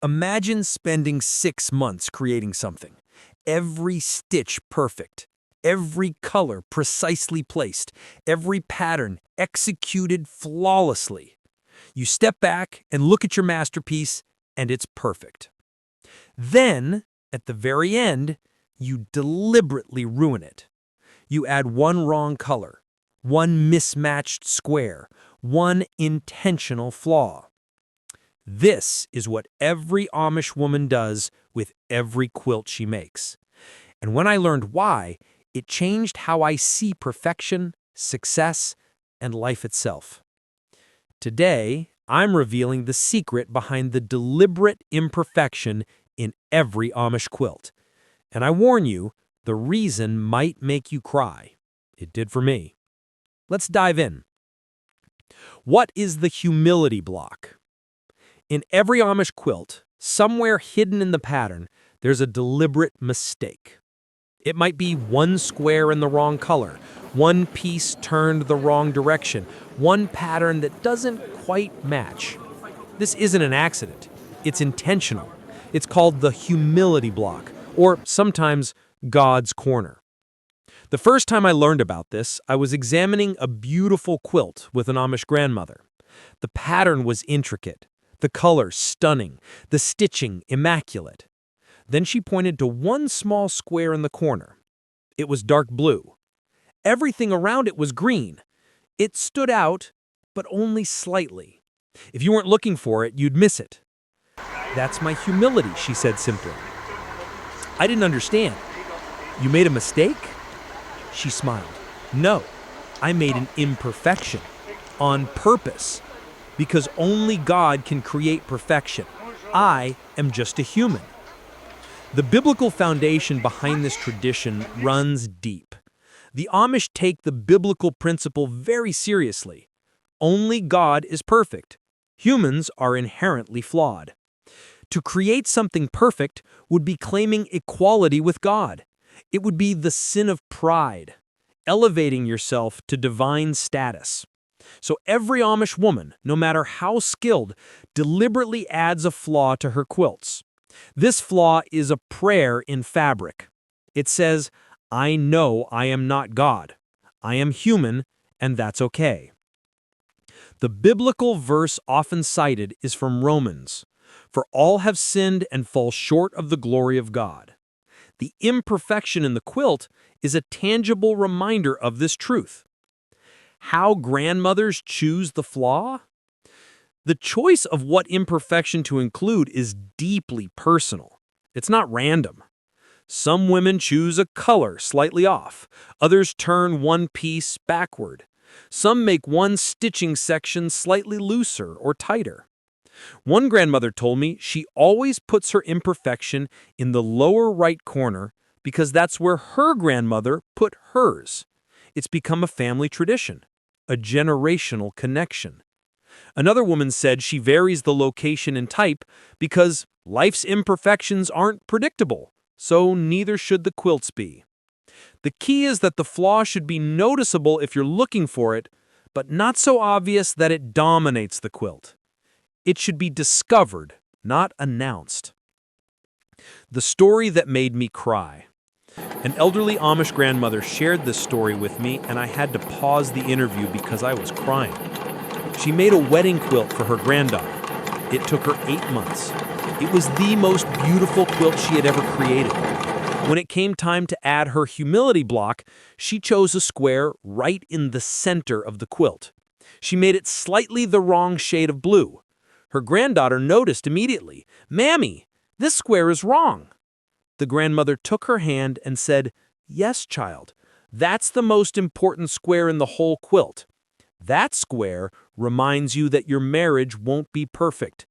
Imagine spending 6 months creating something. Every stitch perfect, every color precisely placed, every pattern executed flawlessly. You step back and look at your masterpiece, and it's perfect. Then, at the very end, you deliberately ruin it. You add one wrong color, one mismatched square, one intentional flaw. This is what every Amish woman does with every quilt she makes. And when I learned why, it changed how I see perfection, success, and life itself. Today, I'm revealing the secret behind the deliberate imperfection in every Amish quilt. And I warn you, the reason might make you cry. It did for me. Let's dive in. What is the humility block? In every Amish quilt, somewhere hidden in the pattern, there's a deliberate mistake. It might be one square in the wrong color, one piece turned the wrong direction, one pattern that doesn't quite match. This isn't an accident. It's intentional. It's called the humility block, or sometimes God's corner. The first time I learned about this, I was examining a beautiful quilt with an Amish grandmother. The pattern was intricate, the color stunning, the stitching immaculate. Then she pointed to one small square in the corner. It was dark blue. Everything around it was green. It stood out, but only slightly. If you weren't looking for it, you'd miss it. "That's my humility," she said simply. I didn't understand. "You made a mistake?" She smiled. "No, I made an imperfection. On purpose. Because only God can create perfection. I am just a human." The biblical foundation behind this tradition runs deep. The Amish take the biblical principle very seriously. Only God is perfect. Humans are inherently flawed. To create something perfect would be claiming equality with God. It would be the sin of pride, elevating yourself to divine status. So every Amish woman, no matter how skilled, deliberately adds a flaw to her quilts. This flaw is a prayer in fabric. It says, "I know I am not God. I am human, and that's okay." The biblical verse often cited is from Romans. "For all have sinned and fall short of the glory of God." The imperfection in the quilt is a tangible reminder of this truth. How grandmothers choose the flaw? The choice of what imperfection to include is deeply personal. It's not random. Some women choose a color slightly off. Others turn one piece backward. Some make one stitching section slightly looser or tighter. One grandmother told me she always puts her imperfection in the lower right corner because that's where her grandmother put hers. It's become a family tradition, a generational connection. Another woman said she varies the location and type because life's imperfections aren't predictable, so neither should the quilts be. The key is that the flaw should be noticeable if you're looking for it, but not so obvious that it dominates the quilt. It should be discovered, not announced. The story that made me cry. An elderly Amish grandmother shared this story with me, and I had to pause the interview because I was crying. She made a wedding quilt for her granddaughter. It took her 8 months. It was the most beautiful quilt she had ever created. When it came time to add her humility block, she chose a square right in the center of the quilt. She made it slightly the wrong shade of blue. Her granddaughter noticed immediately, "Mammy, this square is wrong." The grandmother took her hand and said, "Yes, child, that's the most important square in the whole quilt. That square reminds you that your marriage won't be perfect.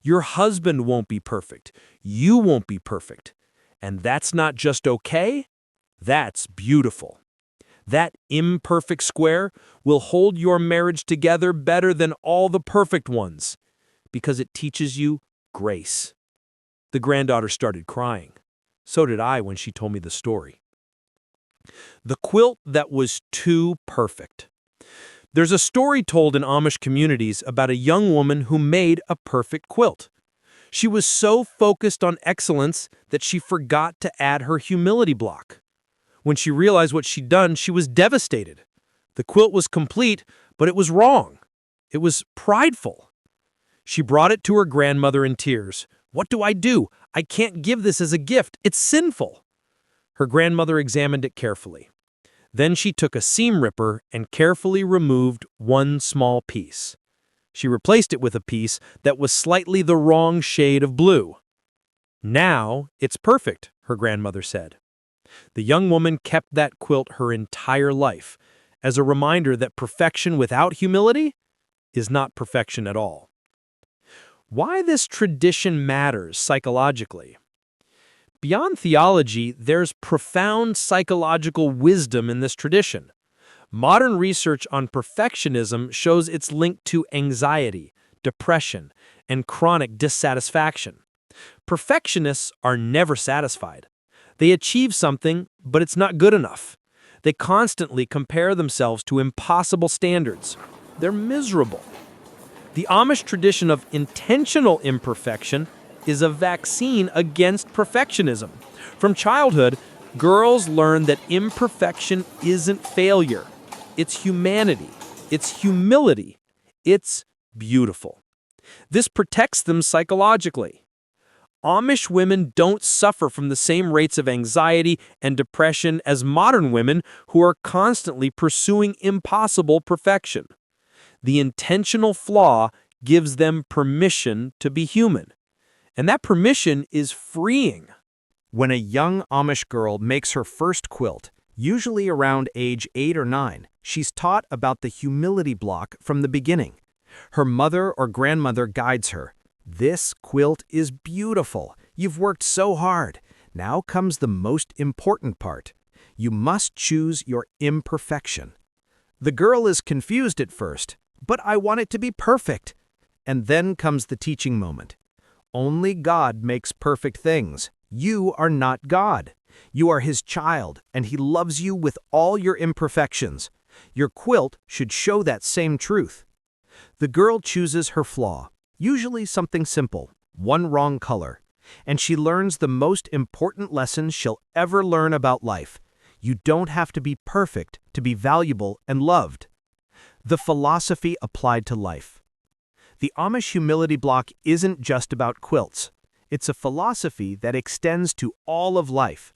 Your husband won't be perfect. You won't be perfect. And that's not just okay, that's beautiful. That imperfect square will hold your marriage together better than all the perfect ones, because it teaches you grace." The granddaughter started crying. So did I when she told me the story. The quilt that was too perfect. There's a story told in Amish communities about a young woman who made a perfect quilt. She was so focused on excellence that she forgot to add her humility block. When she realized what she'd done, she was devastated. The quilt was complete, but it was wrong. It was prideful. She brought it to her grandmother in tears. "What do? I can't give this as a gift. It's sinful." Her grandmother examined it carefully. Then she took a seam ripper and carefully removed one small piece. She replaced it with a piece that was slightly the wrong shade of blue. "Now it's perfect," her grandmother said. The young woman kept that quilt her entire life, as a reminder that perfection without humility is not perfection at all. Why this tradition matters psychologically. Beyond theology, there's profound psychological wisdom in this tradition. Modern research on perfectionism shows it's linked to anxiety, depression, and chronic dissatisfaction. Perfectionists are never satisfied. They achieve something, but it's not good enough. They constantly compare themselves to impossible standards. They're miserable. The Amish tradition of intentional imperfection is a vaccine against perfectionism. From childhood, girls learn that imperfection isn't failure. It's humanity. It's humility. It's beautiful. This protects them psychologically. Amish women don't suffer from the same rates of anxiety and depression as modern women who are constantly pursuing impossible perfection. The intentional flaw gives them permission to be human. And that permission is freeing. When a young Amish girl makes her first quilt, usually around age 8 or 9, she's taught about the humility block from the beginning. Her mother or grandmother guides her. "This quilt is beautiful. You've worked so hard. Now comes the most important part. You must choose your imperfection." The girl is confused at first, "But I want it to be perfect." And then comes the teaching moment. Only God makes perfect things. You are not God. You are His child, and He loves you with all your imperfections. Your quilt should show that same truth. The girl chooses her flaw, usually something simple, one wrong color, and she learns the most important lesson she'll ever learn about life. You don't have to be perfect to be valuable and loved. The philosophy applied to life. The Amish humility block isn't just about quilts. It's a philosophy that extends to all of life.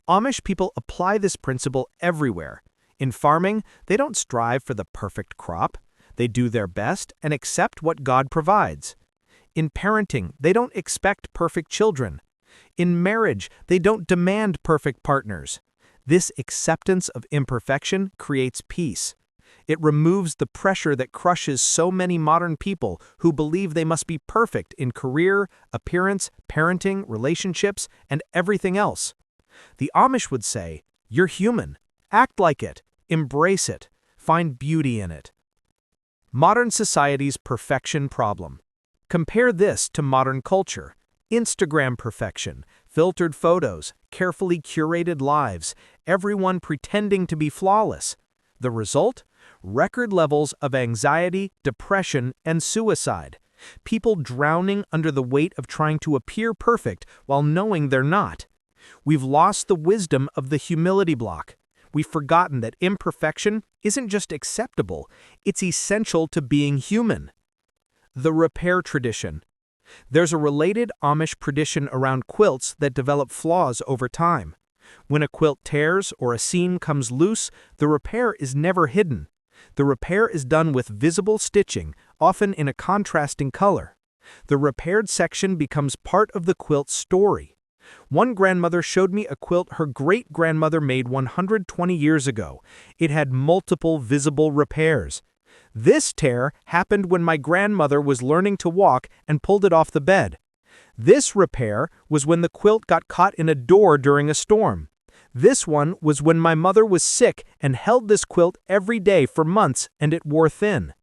Amish people apply this principle everywhere. In farming, they don't strive for the perfect crop. They do their best and accept what God provides. In parenting, they don't expect perfect children. In marriage, they don't demand perfect partners. This acceptance of imperfection creates peace. It removes the pressure that crushes so many modern people who believe they must be perfect in career, appearance, parenting, relationships, and everything else. The Amish would say, "You're human. Act like it. Embrace it. Find beauty in it." Modern society's perfection problem. Compare this to modern culture. Instagram perfection, filtered photos, carefully curated lives, everyone pretending to be flawless. The result? Record levels of anxiety, depression, and suicide. People drowning under the weight of trying to appear perfect while knowing they're not. We've lost the wisdom of the humility block. We've forgotten that imperfection isn't just acceptable, it's essential to being human. The repair tradition. There's a related Amish tradition around quilts that develop flaws over time. When a quilt tears or a seam comes loose, the repair is never hidden. The repair is done with visible stitching, often in a contrasting color. The repaired section becomes part of the quilt's story. One grandmother showed me a quilt her great-grandmother made 120 years ago. It had multiple visible repairs. This tear happened when my grandmother was learning to walk and pulled it off the bed. This repair was when the quilt got caught in a door during a storm. This one was when my mother was sick and held this quilt every day for months and it wore thin.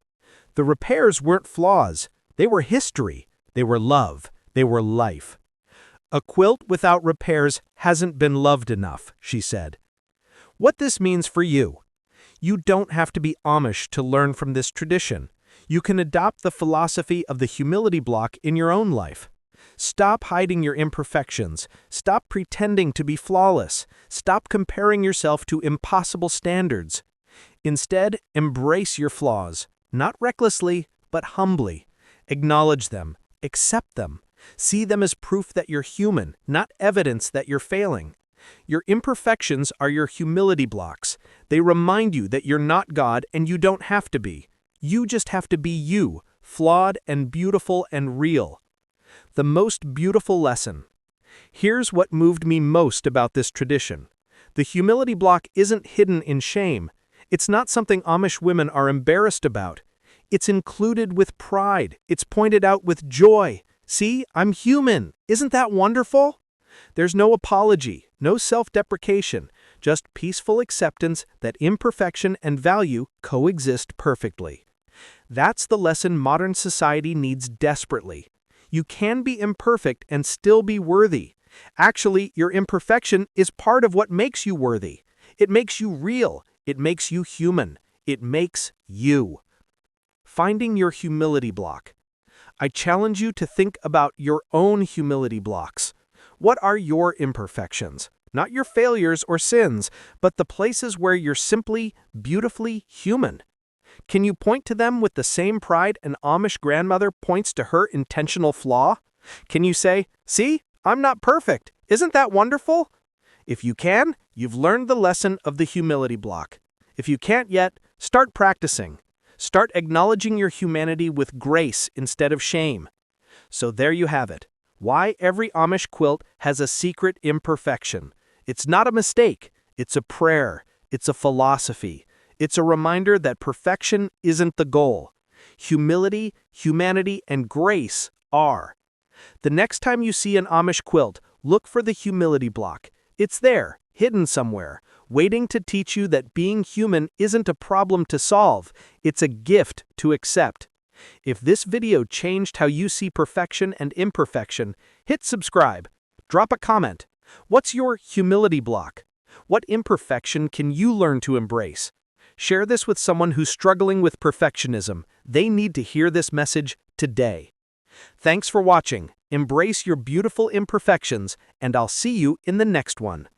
The repairs weren't flaws. They were history. They were love. They were life. "A quilt without repairs hasn't been loved enough," she said. What this means for you. You don't have to be Amish to learn from this tradition. You can adopt the philosophy of the humility block in your own life. Stop hiding your imperfections. Stop pretending to be flawless. Stop comparing yourself to impossible standards. Instead, embrace your flaws, not recklessly, but humbly. Acknowledge them. Accept them. See them as proof that you're human, not evidence that you're failing. Your imperfections are your humility blocks. They remind you that you're not God and you don't have to be. You just have to be you, flawed and beautiful and real. The most beautiful lesson. Here's what moved me most about this tradition. The humility block isn't hidden in shame. It's not something Amish women are embarrassed about. It's included with pride. It's pointed out with joy. See, I'm human. Isn't that wonderful? There's no apology, no self-deprecation, just peaceful acceptance that imperfection and value coexist perfectly. That's the lesson modern society needs desperately. You can be imperfect and still be worthy. Actually, your imperfection is part of what makes you worthy. It makes you real. It makes you human. It makes you. Finding your humility block. I challenge you to think about your own humility blocks. What are your imperfections? Not your failures or sins, but the places where you're simply, beautifully human. Can you point to them with the same pride an Amish grandmother points to her intentional flaw? Can you say, "See, I'm not perfect. Isn't that wonderful?" If you can, you've learned the lesson of the humility block. If you can't yet, start practicing. Start acknowledging your humanity with grace instead of shame. So there you have it. Why every Amish quilt has a secret imperfection. It's not a mistake. It's a prayer. It's a philosophy. It's a reminder that perfection isn't the goal. Humility, humanity, and grace are. The next time you see an Amish quilt, look for the humility block. It's there, hidden somewhere, waiting to teach you that being human isn't a problem to solve, it's a gift to accept. If this video changed how you see perfection and imperfection, hit subscribe. Drop a comment. What's your humility block? What imperfection can you learn to embrace? Share this with someone who's struggling with perfectionism. They need to hear this message today. Thanks for watching. Embrace your beautiful imperfections, and I'll see you in the next one.